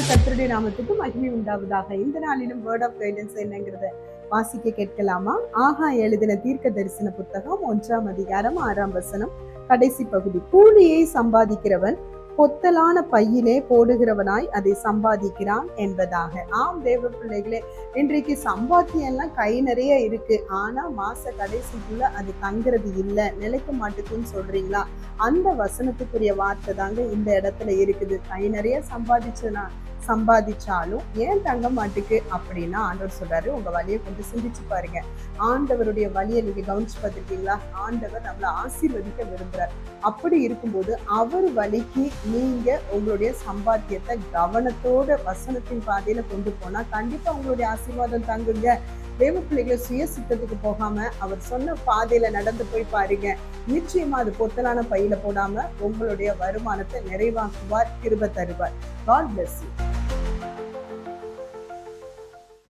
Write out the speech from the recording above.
கர்த்தருடைய நாமத்துக்கு மகிமை உண்டாவதாக. இந்த நாளிலும் வேர்ட் ஆஃப் கைடன்ஸ் என்னங்கிறத வாசிக்க கேட்கலாமா? ஆகா எழுதின தீர்க்க தரிசன புத்தகம் 1ஆம் அதிகாரம் 6ஆம் வசனம் கடைசி பகுதி. கூலியை சம்பாதிக்கிறவன் பொத்தலான பையிலே போடுகிறவனாய் அதை சம்பாதிக்கிறான் என்பதாக. ஆம் தேவ பிள்ளைகளே, இன்றைக்கு சம்பாத்தியம் எல்லாம் கை நிறைய இருக்கு, ஆனா மாச கடைசிக்குள்ள அது தங்குறது இல்லை, நிலைக்க மாட்டுக்குன்னு சொல்றீங்களா? அந்த வசனத்துக்குரிய வார்த்தை தாங்க இந்த இடத்துல இருக்குது. கை நிறைய சம்பாதிச்சாலும் ஏன் தங்க மாட்டுக்கு அப்படின்னா ஆண்டவர் சொல்றாரு, உங்க வழியை கொஞ்சம் சிந்திச்சு பாருங்க. ஆண்டவருடைய வழியை நீங்க கவனிச்சு பார்த்திருக்கீங்களா? ஆண்டவர் நம்மளை ஆசீர்வதிக்க விரும்புறார். அப்படி இருக்கும்போது அவர் வழிக்கு நீங்க உங்களுடைய சம்பாத்தியத்தை கவனத்தோட வசனத்தின் பாதையில கொண்டு போனா கண்டிப்பா உங்களுடைய ஆசீர்வாதம் தங்குங்க. தேவ பிள்ளைகளை சுய சித்தத்துக்கு போகாம அவர் சொன்ன பாதையில நடந்து போய் பாருங்க. நிச்சயமா அது பொத்தலான பையில போடாம உங்களுடைய வருமானத்தை நிறைவாக்குவார், கிருபை தருவார். God bless you.